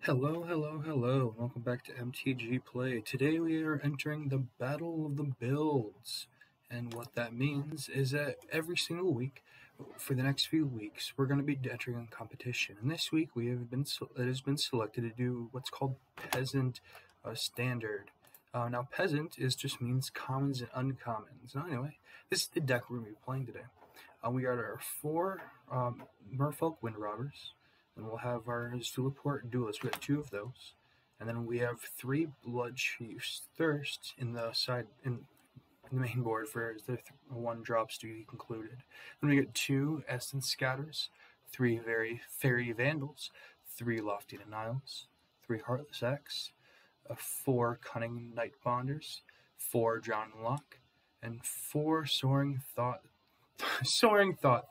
Hello, hello, hello. Welcome back to MTG Play. Today we are entering the Battle of the Builds. And what that means is that every single week, for the next few weeks, we're going to be entering a competition. And this week it has been selected to do what's called Peasant Standard. Now Peasant just means commons and uncommons. Now anyway, this is the deck we're going to be playing today. We got our four Merfolk Wind Robbers. And we'll have our Zulaport Duelist. We got two of those. And then we have three Blood Chiefs Thirst in the the main board for the one drops to be concluded. Then we get two Essence Scatters, three very Fairy Vandals, three Lofty Denials, three Heartless X, four Cunning Night Bonders, four Drowning Lock, and four Soaring Thought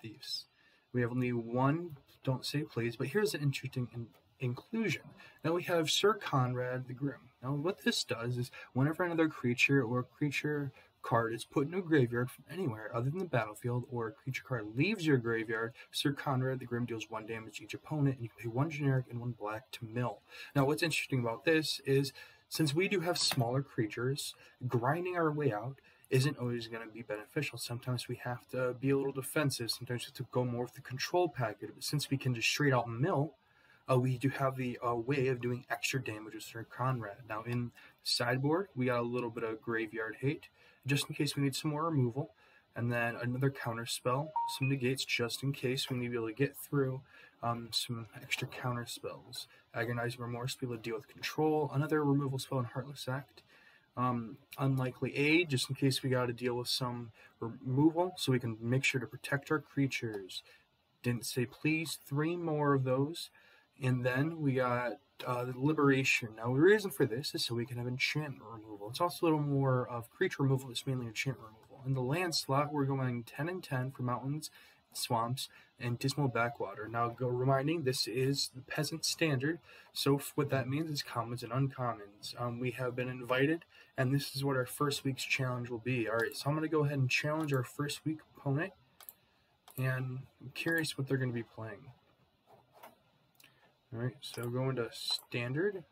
Thieves. We have only one Don't Say Please, but here's an interesting inclusion. Now we have Sir Conrad the Grim. Now what this does is whenever another creature or creature card is put in a graveyard from anywhere other than the battlefield, or a creature card leaves your graveyard, Sir Conrad the Grim deals 1 damage to each opponent, and you can pay 1 generic and 1 black to mill. Now what's interesting about this is, since we do have smaller creatures, grinding our way out isn't always going to be beneficial. Sometimes we have to be a little defensive. Sometimes we have to go more with the control package. But since we can just straight out mill, we do have the way of doing extra damage with Sir Conrad. Now in the sideboard, we got a little bit of graveyard hate, just in case we need some more removal. And then another counter spell, some negates just in case we need to be able to get through some extra counter spells. Agonizing Remorse to be able to deal with control, another removal spell in Heartless Act. Unlikely Aid, just in case we got to deal with some removal, so we can make sure to protect our creatures. Didn't Say Please, 3 more of those. And then we got the Liberation. Now the reason for this is so we can have enchantment removal. It's also a little more of creature removal, it's mainly enchantment removal. In the land slot, we're going 10 and 10 for mountains, swamps, and dismal backwater. Now reminding, this is the Peasant Standard, so what that means is commons and uncommons. We have been invited, and this is what our first week's challenge will be. Alright, so I'm going to go ahead and challenge our first week opponent, and I'm curious what they're going to be playing. Alright, so going to Standard,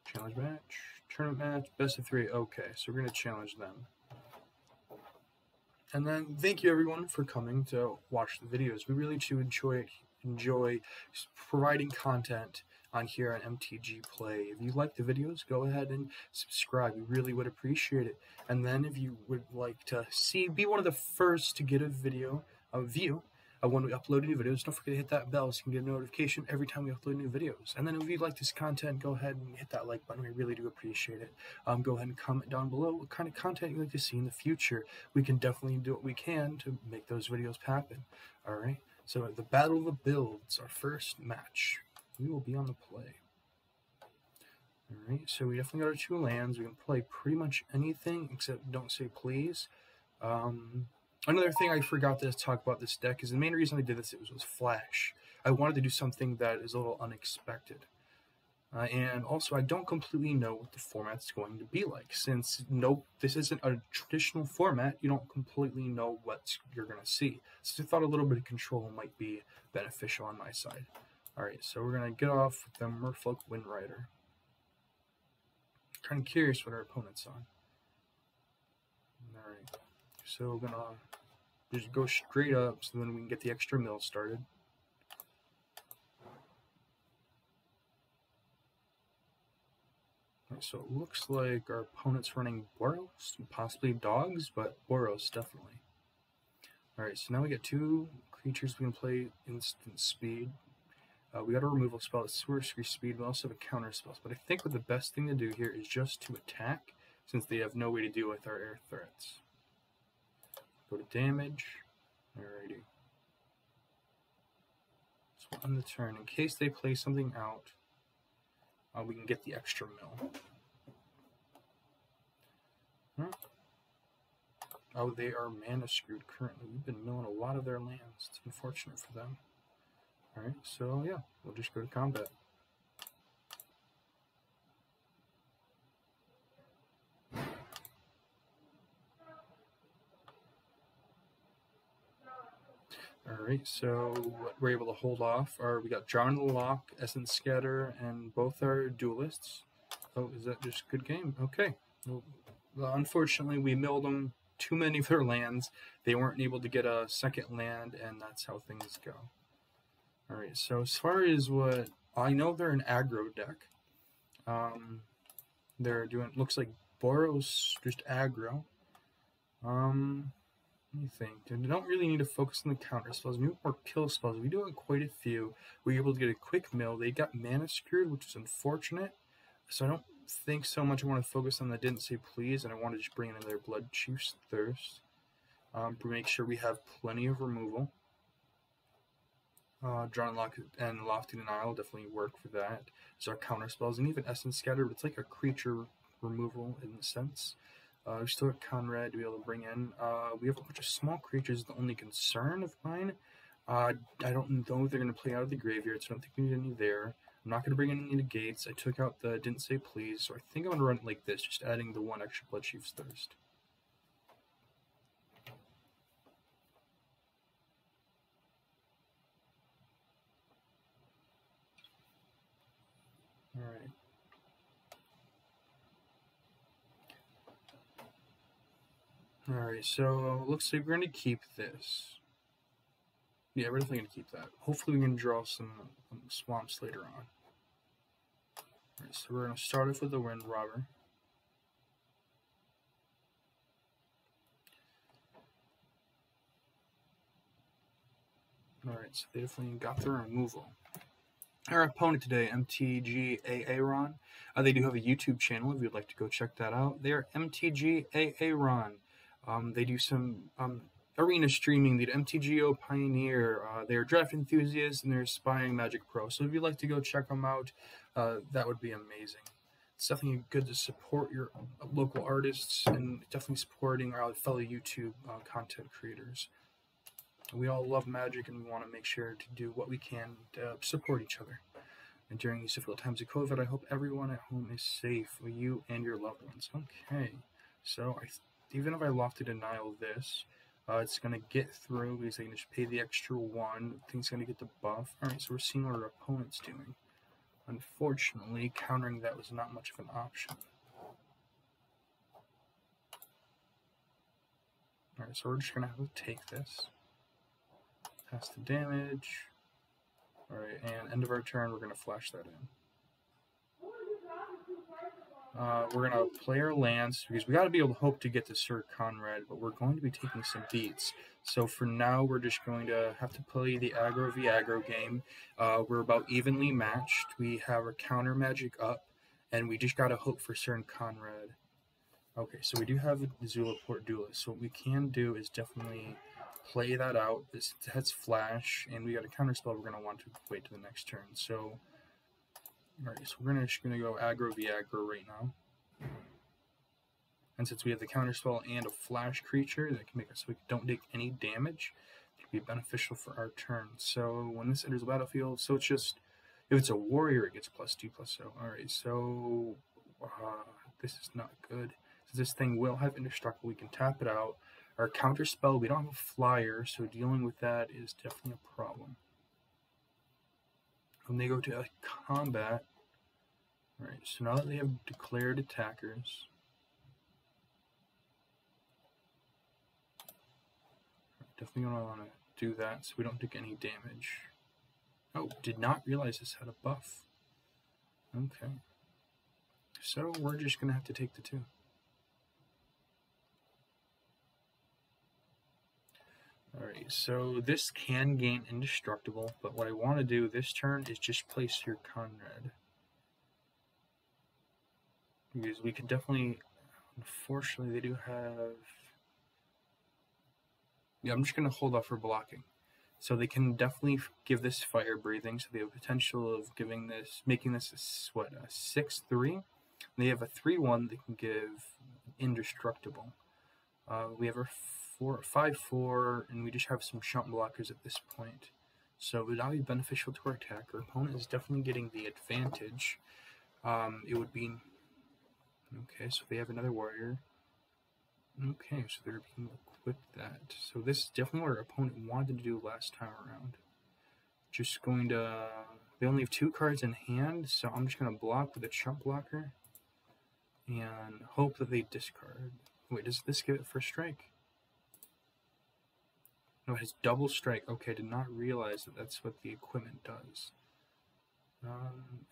challenge match, tournament match, best of 3. Okay, so we're going to challenge them. And then thank you everyone for coming to watch the videos. We really do enjoy providing content on here on MTG Play. If you like the videos, go ahead and subscribe. We really would appreciate it. And then if you would like to be one of the first to get a view when we upload new videos, don't forget to hit that bell so you can get a notification every time we upload new videos. And then if you like this content, go ahead and hit that like button. We really do appreciate it. Go ahead and comment down below what kind of content you'd like to see in the future. We can definitely do what we can to make those videos happen. Alright, so the Battle of the Builds, our first match. We will be on the play. Alright, so we definitely got our 2 lands. We can play pretty much anything except Don't Say Please. Another thing I forgot to talk about this deck is the main reason I did this was Flash. I wanted to do something that is a little unexpected. And also, I don't completely know what the format's going to be like. Since this isn't a traditional format, you don't completely know what you're going to see. So I thought a little bit of control might be beneficial on my side. Alright, so we're going to get off with the Merfolk Wind Rider. Kind of curious what our opponent's on. Alright, so we're going to just go straight up so then we can get the extra mill started. Right, so it looks like our opponent's running Boros, possibly dogs, but Boros definitely. Alright, so now we get 2 creatures we can play instant speed. We got a removal spell, it's sorcery speed, we also have a counter spell. But I think what the best thing to do here is just to attack, since they have no way to deal with our air threats. Go to damage. Alrighty. So on the turn, in case they play something out, we can get the extra mill. Oh, they are mana screwed currently. We've been milling a lot of their lands. It's unfortunate for them. Alright, so yeah, we'll just go to combat. Alright, so what we're able to hold off are we got Jar in the Lock, Essence Scatter, and both are duelists. Oh, is that just good game? Okay. Well, unfortunately, we milled them too many of their lands. They weren't able to get a second land, and that's how things go. Alright, so as far as what I know, they're an aggro deck. They're doing, looks like Boros just aggro. Let me think. They don't really need to focus on the counter spells. We need more kill spells. We do have quite a few. We were able to get a quick mill. They got mana screwed, which is unfortunate. So I don't think so much I want to focus on the Didn't Say Please, and I want to just bring in their Blood Chief's Thirst. To make sure we have plenty of removal. Drawn Lock and Lofty Denial definitely work for that. These are counter spells, and even Essence Scatter, but it's like a creature removal in a sense. We still have Conrad to be able to bring in. We have a bunch of small creatures. The only concern of mine, I don't know if they're going to play out of the graveyard, so I don't think we need any there. I'm not going to bring in any negates. I took out the Didn't Say Please, so I think I'm going to run it like this, just adding the one extra Blood Chief's Thirst. Alright. Alright, so looks like we're going to keep this. Yeah, we're definitely going to keep that. Hopefully we can draw some swamps later on. Alright, so we're going to start off with the Wind Robber. Alright, so they definitely got the removal. Our opponent today, MTG Aaron. They do have a YouTube channel if you'd like to go check that out. They are MTG Aaron. They do some arena streaming. They do MTGO Pioneer. They're draft enthusiasts and they're Spying Magic Pro. So if you'd like to go check them out, that would be amazing. It's definitely good to support your local artists and definitely supporting our fellow YouTube content creators. We all love Magic, and we want to make sure to do what we can to support each other. And during these difficult times of COVID, I hope everyone at home is safe, you and your loved ones. Okay, so even if I Lofty Denial this, it's going to get through because I can just pay the extra one. I think it's going to get the buff. Alright, so we're seeing what our opponent's doing. Unfortunately, countering that was not much of an option. Alright, so we're just going to have to take this. Pass the damage. Alright, and end of our turn, we're going to flash that in. We're going to play our lands, because we got to be able to hope to get to Sir Conrad, but we're going to be taking some beats. So for now, we're just going to have to play the aggro v aggro game. We're about evenly matched. We have our counter magic up, and we just got to hope for Sir Conrad. Okay, so we do have a Zulaport Duelist, so what we can do is definitely play that out. This has flash, and we got a counter spell. We're going to want to wait to the next turn. So, alright, so we're just going to go aggro v aggro right now. And since we have the counter spell and a flash creature that can make us so we don't take any damage, it can be beneficial for our turn. So when this enters the battlefield, so it's just, if it's a warrior, it gets +2/+0. Alright, so this is not good. Since this thing will have indestructible, we can tap it out. Our counter spell, we don't have a flyer, so dealing with that is definitely a problem. When they go to combat, alright, so now that they have declared attackers, definitely going to want to do that so we don't take any damage. Oh, did not realize this had a buff. Okay. So we're just going to have to take the 2. Alright, so this can gain indestructible, but what I want to do this turn is just place Sir Conrad. Because we can definitely, unfortunately, they do have... Yeah, I'm just going to hold off for blocking. So they can definitely give this fire breathing, so they have potential of giving this, making this a 6/3. They have a 3/1 that can give indestructible. We have our 5/4, and we just have some shunt blockers at this point. So it would not be beneficial to our attack. Our opponent is definitely getting the advantage. It would be... Okay, so they have another warrior. Okay, so they're being equipped that. So this is definitely what our opponent wanted to do last time around. Just going to... They only have 2 cards in hand, so I'm just going to block with a chump blocker. And hope that they discard. Wait, does this give it first strike? No, it has double strike. Okay, did not realize that that's what the equipment does.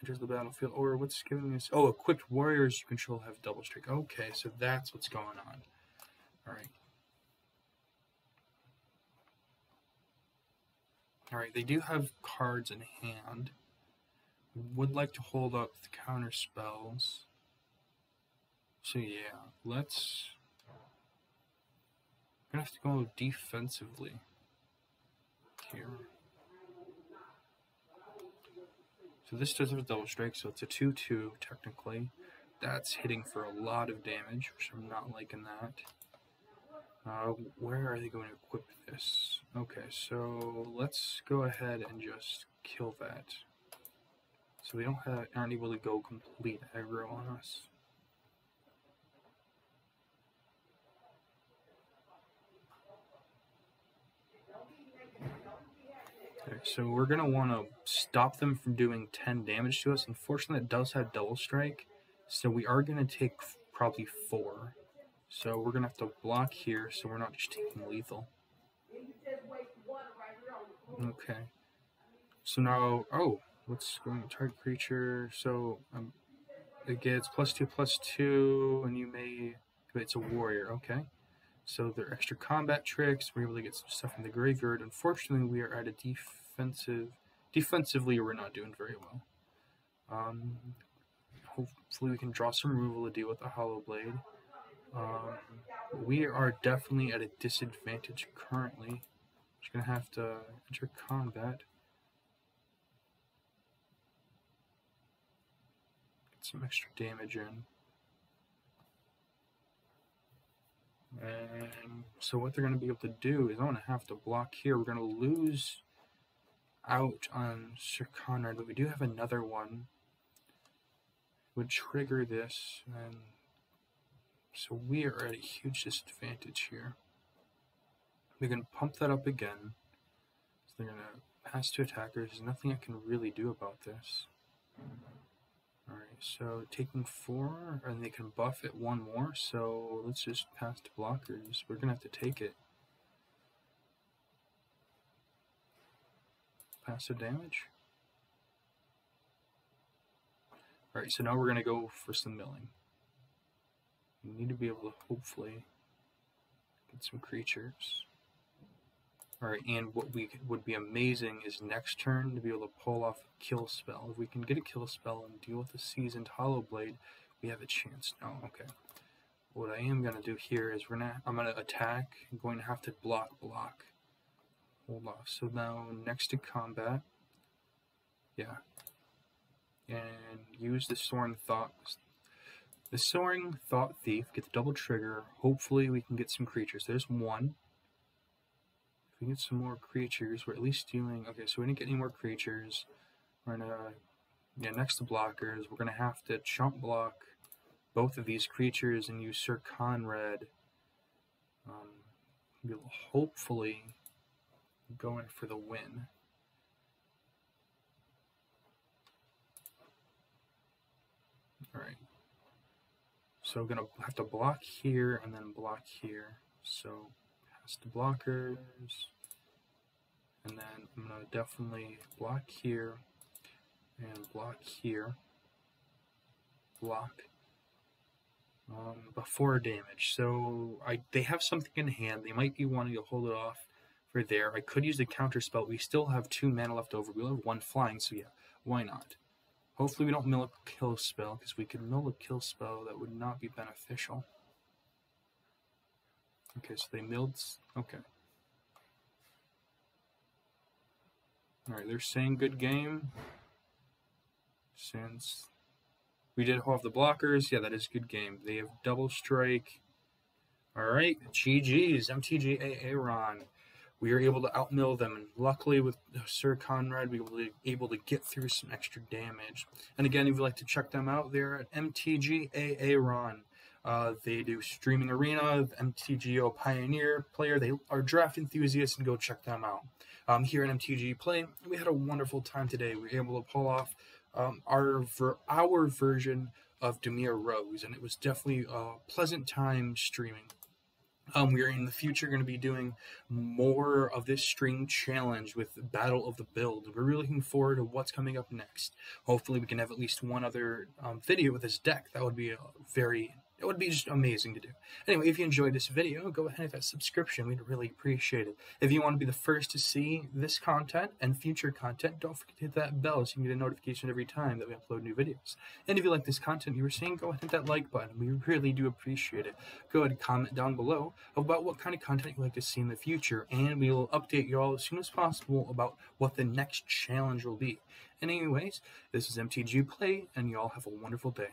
Enters the battlefield. Or what's giving this? Oh, equipped warriors you control have double strike. Okay, so that's what's going on. Alright. Alright, they do have cards in hand. Would like to hold up the counter spells. So yeah, let's... I'm gonna have to go defensively here. So this does have a double strike, so it's a 2/2 technically. That's hitting for a lot of damage, which I'm not liking that. Where are they going to equip this? Okay, so let's go ahead and just kill that. So they aren't able to go complete aggro on us. Okay, so we're going to want to stop them from doing 10 damage to us. Unfortunately, it does have double strike, so we are going to take probably 4. So we're going to have to block here so we're not just taking lethal. Okay. So now, what's going to target creature? So it gets +2/+2, and you may... It's a warrior, okay. So they're extra combat tricks. We're able to get some stuff in the graveyard. Unfortunately, we are at a defensively, we're not doing very well. Hopefully we can draw some removal to deal with the Hollow Blade. We are definitely at a disadvantage currently. Just gonna have to enter combat. Get some extra damage in. And so what they're going to be able to do is I'm going to have to block here. We're going to lose out on Sir Conrad, but we do have another one. Would trigger this, and so we are at a huge disadvantage here. We can pump that up again. So they're going to pass to attackers. There's nothing I can really do about this. Alright, so taking 4, and they can buff it 1 more, so let's just pass to blockers. We're gonna have to take it. Passive damage. Alright, so now we're gonna go for some milling. We need to be able to hopefully get some creatures. Alright, and what would be amazing is next turn to be able to pull off a kill spell. If we can get a kill spell and deal with the Seasoned Hollow Blade, we have a chance. No, okay. What I am going to do here is I'm going to attack. I'm going to have to block. Hold off. So now next to combat, yeah. And use the Soaring Thought. The Soaring Thought Thief, get the double trigger. Hopefully we can get some creatures. There's 1. We get some more creatures, we're at least dealing... Okay, so we didn't get any more creatures. We're gonna... Yeah, next to blockers, we're gonna have to chump block both of these creatures and use Sir Conrad. We'll hopefully go in for the win. Alright. So I'm gonna have to block here and then block here. So... to blockers, and then I'm going to definitely block here and block here, block before damage. So they have something in hand. They might be wanting to hold it off for there. I could use a counter spell. We still have 2 mana left over. We'll have 1 flying, so yeah, why not? Hopefully we don't mill a kill spell, because we could mill a kill spell that would not be beneficial. Okay, so they milled... Okay. Alright, they're saying good game. Since we did hold off the blockers, yeah, that is good game. They have double strike. Alright, GG's, MTG Aaron. We are able to outmill them, and luckily with Sir Conrad, we were able to get through some extra damage. And again, if you'd like to check them out, they're at MTG Aaron. They do streaming arena, MTGO Pioneer player. They are draft enthusiasts, and go check them out. Here at MTG Play, we had a wonderful time today. We were able to pull off our version of Demir Rose, and it was definitely a pleasant time streaming. We're in the future going to be doing more of this stream challenge with Battle of the Build. We're really looking forward to what's coming up next. Hopefully we can have at least one other video with this deck. That would be it would be just amazing to do. Anyway, if you enjoyed this video, go ahead and hit that subscription. We'd really appreciate it. If you want to be the first to see this content and future content, don't forget to hit that bell so you can get a notification every time that we upload new videos. And if you like this content you were seeing, go ahead and hit that like button. We really do appreciate it. Go ahead and comment down below about what kind of content you'd like to see in the future, and we will update you all as soon as possible about what the next challenge will be. And anyways, this is MTG Play, and you all have a wonderful day.